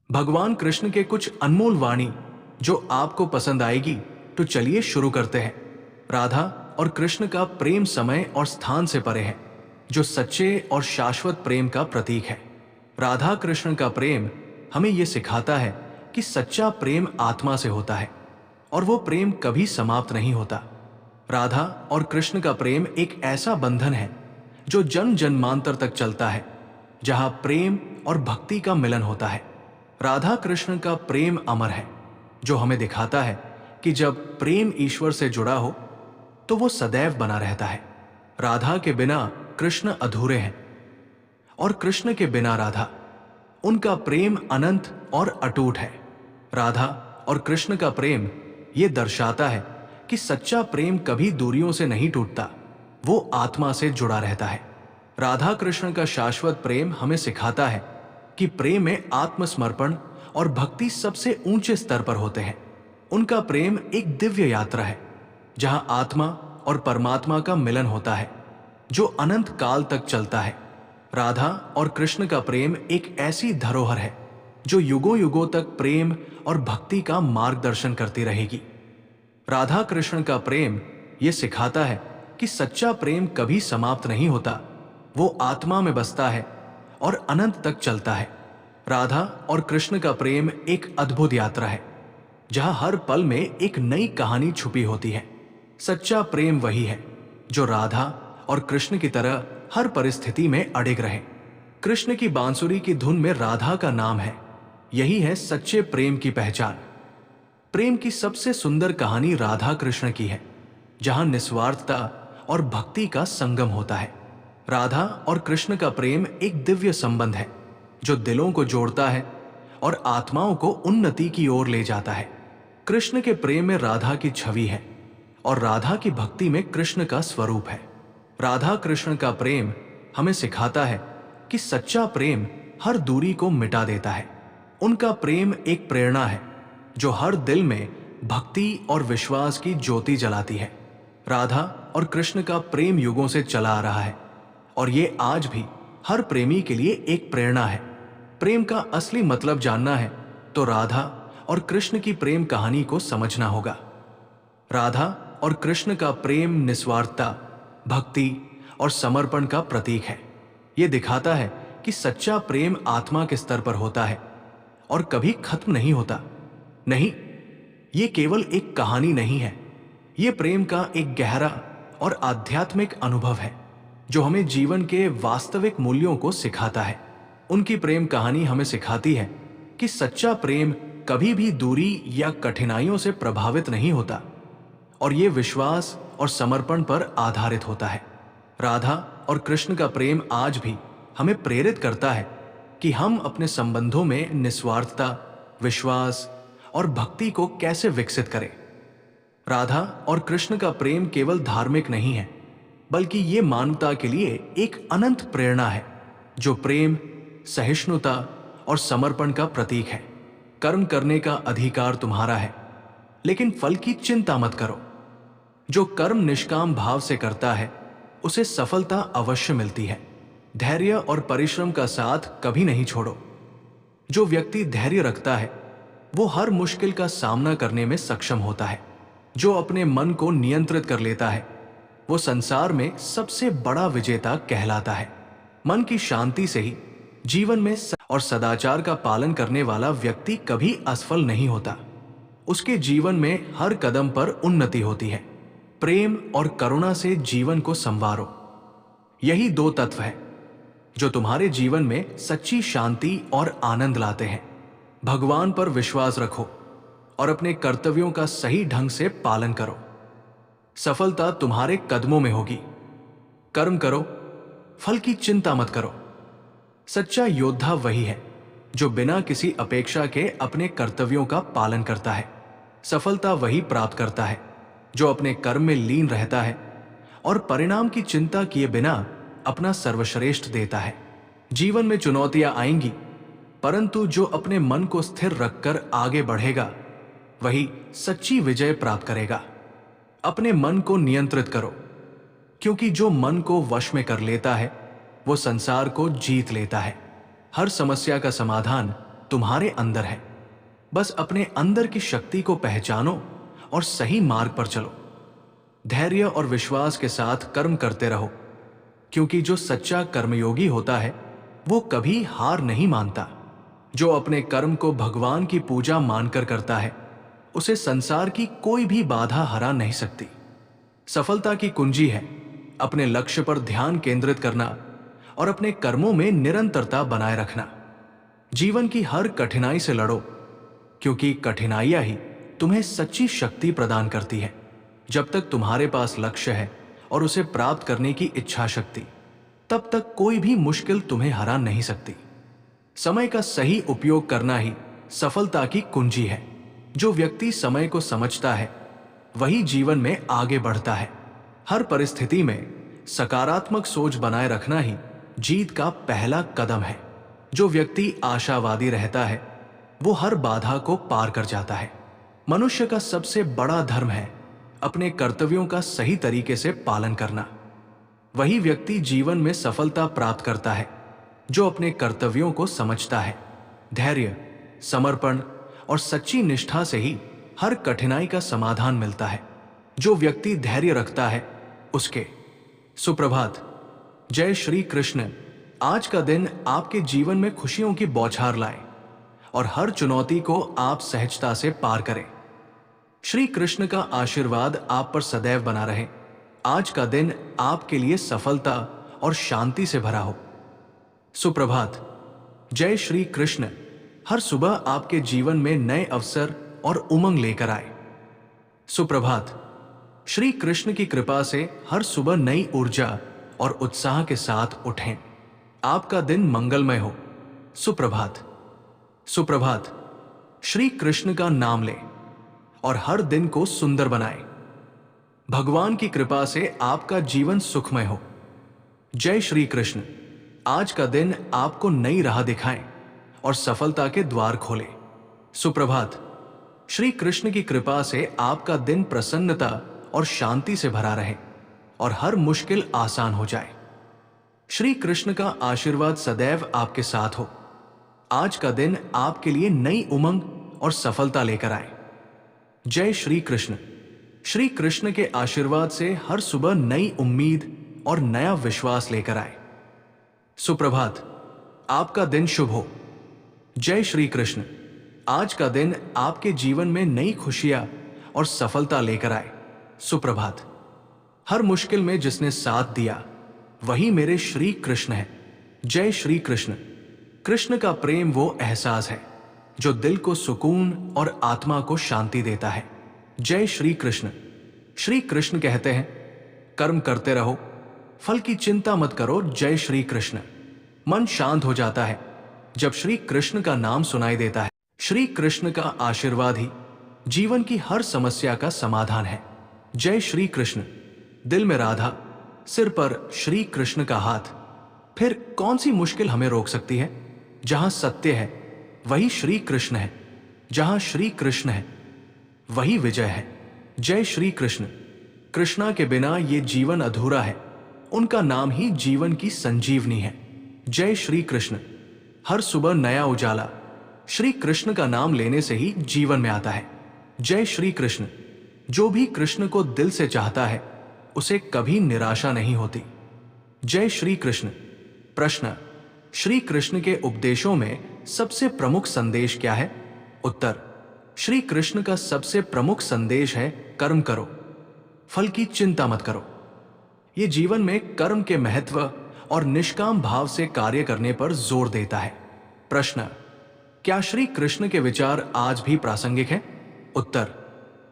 भगवान कृष्ण के कुछ अनमोल वाणी जो आपको पसंद आएगी। तो चलिए शुरू करते हैं। राधा और कृष्ण का प्रेम समय और स्थान से परे है, जो सच्चे और शाश्वत प्रेम का प्रतीक है। राधा कृष्ण का प्रेम हमें यह सिखाता है कि सच्चा प्रेम आत्मा से होता है और वो प्रेम कभी समाप्त नहीं होता। राधा और कृष्ण का प्रेम एक ऐसा बंधन है जो जन्म जन्मांतर तक चलता है, जहां प्रेम और भक्ति का मिलन होता है। राधा कृष्ण का प्रेम अमर है, जो हमें दिखाता है कि जब प्रेम ईश्वर से जुड़ा हो तो वो सदैव बना रहता है। राधा के बिना कृष्ण अधूरे हैं और कृष्ण के बिना राधा। उनका प्रेम अनंत और अटूट है। राधा और कृष्ण का प्रेम ये दर्शाता है कि सच्चा प्रेम कभी दूरियों से नहीं टूटता, वो आत्मा से जुड़ा रहता है। राधा कृष्ण का शाश्वत प्रेम हमें सिखाता है कि प्रेम में आत्मसमर्पण और भक्ति सबसे ऊंचे स्तर पर होते हैं। उनका प्रेम एक दिव्य यात्रा है, जहां आत्मा और परमात्मा का मिलन होता है, जो अनंत काल तक चलता है। राधा और कृष्ण का प्रेम एक ऐसी धरोहर है जो युगों युगों तक प्रेम और भक्ति का मार्गदर्शन करती रहेगी। राधा कृष्ण का प्रेम ये सिखाता है कि सच्चा प्रेम कभी समाप्त नहीं होता, वो आत्मा में बसता है और अनंत तक चलता है। राधा और कृष्ण का प्रेम एक अद्भुत यात्रा है, जहां हर पल में एक नई कहानी छुपी होती है। सच्चा प्रेम वही है जो राधा और कृष्ण की तरह हर परिस्थिति में अडिग रहे। कृष्ण की बांसुरी की धुन में राधा का नाम है, यही है सच्चे प्रेम की पहचान। प्रेम की सबसे सुंदर कहानी राधा कृष्ण की है, जहां निस्वार्थता और भक्ति का संगम होता है। राधा और कृष्ण का प्रेम एक दिव्य संबंध है जो दिलों को जोड़ता है और आत्माओं को उन्नति की ओर ले जाता है। कृष्ण के प्रेम में राधा की छवि है और राधा की भक्ति में कृष्ण का स्वरूप है। राधा कृष्ण का प्रेम हमें सिखाता है कि सच्चा प्रेम हर दूरी को मिटा देता है। उनका प्रेम एक प्रेरणा है जो हर दिल में भक्ति और विश्वास की ज्योति जलाती है। राधा और कृष्ण का प्रेम युगों से चला आ रहा है और ये आज भी हर प्रेमी के लिए एक प्रेरणा है। प्रेम का असली मतलब जानना है तो राधा और कृष्ण की प्रेम कहानी को समझना होगा। राधा और कृष्ण का प्रेम निस्वार्थता, भक्ति और समर्पण का प्रतीक है। ये दिखाता है कि सच्चा प्रेम आत्मा के स्तर पर होता है और कभी खत्म नहीं होता। नहीं, ये केवल एक कहानी नहीं है, ये प्रेम का एक गहरा और आध्यात्मिक अनुभव है जो हमें जीवन के वास्तविक मूल्यों को सिखाता है। उनकी प्रेम कहानी हमें सिखाती है कि सच्चा प्रेम कभी भी दूरी या कठिनाइयों से प्रभावित नहीं होता और ये विश्वास और समर्पण पर आधारित होता है। राधा और कृष्ण का प्रेम आज भी हमें प्रेरित करता है कि हम अपने संबंधों में निस्वार्थता, विश्वास और भक्ति को कैसे विकसित करें। राधा और कृष्ण का प्रेम केवल धार्मिक नहीं है, बल्कि ये मानवता के लिए एक अनंत प्रेरणा है, जो प्रेम, सहिष्णुता और समर्पण का प्रतीक है। कर्म करने का अधिकार तुम्हारा है, लेकिन फल की चिंता मत करो। जो कर्म निष्काम भाव से करता है उसे सफलता अवश्य मिलती है। धैर्य और परिश्रम का साथ कभी नहीं छोड़ो। जो व्यक्ति धैर्य रखता है वो हर मुश्किल का सामना करने में सक्षम होता है। जो अपने मन को नियंत्रित कर लेता है वो संसार में सबसे बड़ा विजेता कहलाता है। मन की शांति से ही जीवन में और सदाचार का पालन करने वाला व्यक्ति कभी असफल नहीं होता। उसके जीवन में हर कदम पर उन्नति होती है। प्रेम और करुणा से जीवन को संवारो। यही दो तत्व है जो तुम्हारे जीवन में सच्ची शांति और आनंद लाते हैं। भगवान पर विश्वास रखो और अपने कर्तव्यों का सही ढंग से पालन करो। सफलता तुम्हारे कदमों में होगी। कर्म करो, फल की चिंता मत करो। सच्चा योद्धा वही है जो बिना किसी अपेक्षा के अपने कर्तव्यों का पालन करता है। सफलता वही प्राप्त करता है जो अपने कर्म में लीन रहता है और परिणाम की चिंता किए बिना अपना सर्वश्रेष्ठ देता है। जीवन में चुनौतियां आएंगी, परंतु जो अपने मन को स्थिर रखकर आगे बढ़ेगा वही सच्ची विजय प्राप्त करेगा। अपने मन को नियंत्रित करो, क्योंकि जो मन को वश में कर लेता है वो संसार को जीत लेता है। हर समस्या का समाधान तुम्हारे अंदर है। बस अपने अंदर की शक्ति को पहचानो और सही मार्ग पर चलो। धैर्य और विश्वास के साथ कर्म करते रहो, क्योंकि जो सच्चा कर्मयोगी होता है वो कभी हार नहीं मानता। जो अपने कर्म को भगवान की पूजा मानकर करता है उसे संसार की कोई भी बाधा हरा नहीं सकती। सफलता की कुंजी है अपने लक्ष्य पर ध्यान केंद्रित करना और अपने कर्मों में निरंतरता बनाए रखना। जीवन की हर कठिनाई से लड़ो, क्योंकि कठिनाइयां ही तुम्हें सच्ची शक्ति प्रदान करती है। जब तक तुम्हारे पास लक्ष्य है और उसे प्राप्त करने की इच्छा शक्ति, तब तक कोई भी मुश्किल तुम्हें हरा नहीं सकती। समय का सही उपयोग करना ही सफलता की कुंजी है। जो व्यक्ति समय को समझता है वही जीवन में आगे बढ़ता है। हर परिस्थिति में सकारात्मक सोच बनाए रखना ही जीत का पहला कदम है। जो व्यक्ति आशावादी रहता है वो हर बाधा को पार कर जाता है। मनुष्य का सबसे बड़ा धर्म है अपने कर्तव्यों का सही तरीके से पालन करना। वही व्यक्ति जीवन में सफलता प्राप्त करता है जो अपने कर्तव्यों को समझता है। धैर्य, समर्पण और सच्ची निष्ठा से ही हर कठिनाई का समाधान मिलता है। जो व्यक्ति धैर्य रखता है उसके सुप्रभात। जय श्री कृष्ण। आज का दिन आपके जीवन में खुशियों की बौछार लाए और हर चुनौती को आप सहजता से पार करें। श्री कृष्ण का आशीर्वाद आप पर सदैव बना रहे। आज का दिन आपके लिए सफलता और शांति से भरा हो। सुप्रभात। जय श्री कृष्ण। हर सुबह आपके जीवन में नए अवसर और उमंग लेकर आए। सुप्रभात। श्री कृष्ण की कृपा से हर सुबह नई ऊर्जा और उत्साह के साथ उठें। आपका दिन मंगलमय हो। सुप्रभात। सुप्रभात। श्री कृष्ण का नाम लें और हर दिन को सुंदर बनाएं। भगवान की कृपा से आपका जीवन सुखमय हो। जय श्री कृष्ण। आज का दिन आपको नई राह दिखाएं और सफलता के द्वार खोले। सुप्रभात। श्री कृष्ण की कृपा से आपका दिन प्रसन्नता और शांति से भरा रहे और हर मुश्किल आसान हो जाए। श्री कृष्ण का आशीर्वाद सदैव आपके साथ हो। आज का दिन आपके लिए नई उमंग और सफलता लेकर आए। जय श्री कृष्ण। श्री कृष्ण के आशीर्वाद से हर सुबह नई उम्मीद और नया विश्वास लेकर आए। सुप्रभात। आपका दिन शुभ हो। जय श्री कृष्ण। आज का दिन आपके जीवन में नई खुशियां और सफलता लेकर आए। सुप्रभात। हर मुश्किल में जिसने साथ दिया वही मेरे श्री कृष्ण है। जय श्री कृष्ण। कृष्ण का प्रेम वो एहसास है जो दिल को सुकून और आत्मा को शांति देता है। जय श्री कृष्ण। श्री कृष्ण कहते हैं, कर्म करते रहो, फल की चिंता मत करो। जय श्री कृष्ण। मन शांत हो जाता है जब श्री कृष्ण का नाम सुनाई देता है। श्री कृष्ण का आशीर्वाद ही जीवन की हर समस्या का समाधान है। जय श्री कृष्ण। दिल में राधा, सिर पर श्री कृष्ण का हाथ, फिर कौन सी मुश्किल हमें रोक सकती है। जहां सत्य है वही श्री कृष्ण है। जहां श्री कृष्ण है वही विजय है। जय श्री कृष्ण। कृष्णा के बिना ये जीवन अधूरा है। उनका नाम ही जीवन की संजीवनी है। जय श्री कृष्ण। हर सुबह नया उजाला श्री कृष्ण का नाम लेने से ही जीवन में आता है। जय श्री कृष्ण। जो भी कृष्ण को दिल से चाहता है उसे कभी निराशा नहीं होती। जय श्री कृष्ण। प्रश्न, श्री कृष्ण के उपदेशों में सबसे प्रमुख संदेश क्या है? उत्तर, श्री कृष्ण का सबसे प्रमुख संदेश है कर्म करो, फल की चिंता मत करो। ये जीवन में कर्म के महत्व और निष्काम भाव से कार्य करने पर जोर देता है। प्रश्न, क्या श्री कृष्ण के विचार आज भी प्रासंगिक हैं? उत्तर,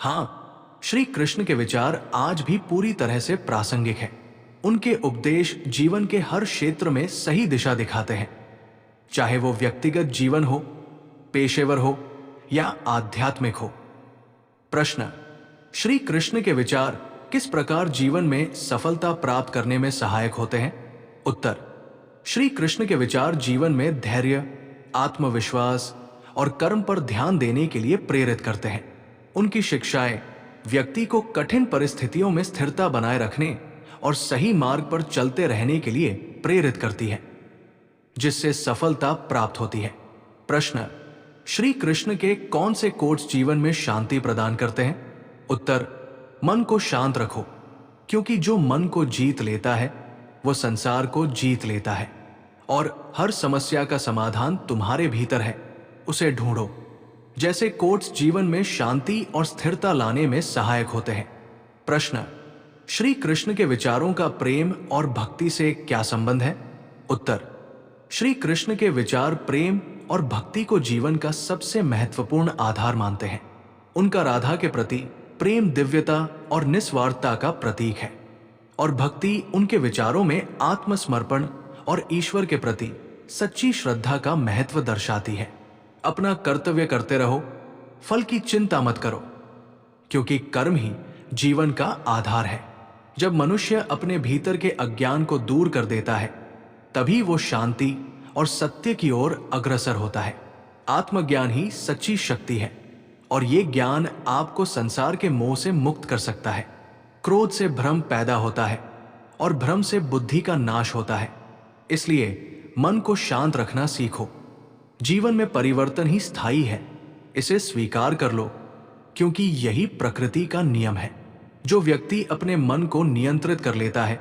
हाँ, श्री कृष्ण के विचार आज भी पूरी तरह से प्रासंगिक हैं। उनके उपदेश जीवन के हर क्षेत्र में सही दिशा दिखाते हैं, चाहे वो व्यक्तिगत जीवन हो, पेशेवर हो या आध्यात्मिक हो। प्रश्न, श्री कृष्ण के विचार किस प्रकार जीवन में सफलता प्राप्त करने में सहायक होते हैं? उत्तर, श्री कृष्ण के विचार जीवन में धैर्य, आत्मविश्वास और कर्म पर ध्यान देने के लिए प्रेरित करते हैं। उनकी शिक्षाएं व्यक्ति को कठिन परिस्थितियों में स्थिरता बनाए रखने और सही मार्ग पर चलते रहने के लिए प्रेरित करती है, जिससे सफलता प्राप्त होती है। प्रश्न, श्री कृष्ण के कौन से कोट्स जीवन में शांति प्रदान करते हैं? उत्तर, मन को शांत रखो, क्योंकि जो मन को जीत लेता है वो संसार को जीत लेता है, और हर समस्या का समाधान तुम्हारे भीतर है, उसे ढूंढो। जैसे कोट्स जीवन में शांति और स्थिरता लाने में सहायक होते हैं। प्रश्न, श्री कृष्ण के विचारों का प्रेम और भक्ति से क्या संबंध है? उत्तर, श्री कृष्ण के विचार प्रेम और भक्ति को जीवन का सबसे महत्वपूर्ण आधार मानते हैं। उनका राधा के प्रति प्रेम दिव्यता और निस्वार्थता का प्रतीक है, और भक्ति उनके विचारों में आत्मसमर्पण और ईश्वर के प्रति सच्ची श्रद्धा का महत्व दर्शाती है। अपना कर्तव्य करते रहो, फल की चिंता मत करो, क्योंकि कर्म ही जीवन का आधार है। जब मनुष्य अपने भीतर के अज्ञान को दूर कर देता है, तभी वो शांति और सत्य की ओर अग्रसर होता है। आत्मज्ञान ही सच्ची शक्ति है, और ये ज्ञान आपको संसार के मोह से मुक्त कर सकता है। क्रोध से भ्रम पैदा होता है, और भ्रम से बुद्धि का नाश होता है। इसलिए मन को शांत रखना सीखो। जीवन में परिवर्तन ही स्थायी है, इसे स्वीकार कर लो, क्योंकि यही प्रकृति का नियम है। जो व्यक्ति अपने मन को नियंत्रित कर लेता है,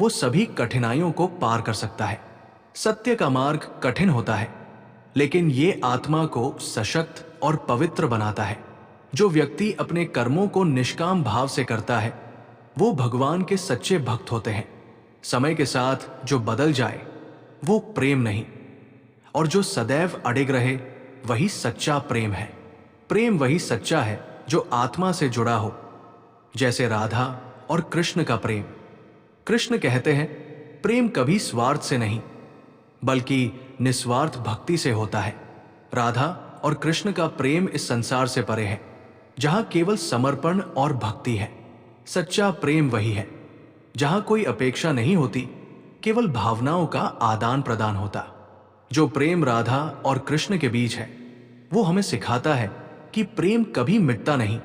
वो सभी कठिनाइयों को पार कर सकता है। सत्य का मार्ग कठिन होता है, लेकिन ये आत्मा को सशक्त और पवित्र बनाता है। जो व्यक्ति अपने कर्मों को निष्काम भाव से करता है, वो भगवान के सच्चे भक्त होते हैं। समय के साथ जो बदल जाए वो प्रेम नहीं, और जो सदैव अडिग रहे वही सच्चा प्रेम है। प्रेम वही सच्चा है जो आत्मा से जुड़ा हो, जैसे राधा और कृष्ण का प्रेम। कृष्ण कहते हैं, प्रेम कभी स्वार्थ से नहीं बल्कि निस्वार्थ भक्ति से होता है। राधा और कृष्ण का प्रेम इस संसार से परे है, जहां केवल समर्पण और भक्ति है। सच्चा प्रेम वही है जहां कोई अपेक्षा नहीं होती, केवल भावनाओं का आदान प्रदान होता। जो प्रेम राधा और कृष्ण के बीच है, वो हमें सिखाता है कि प्रेम कभी मिटता नहीं,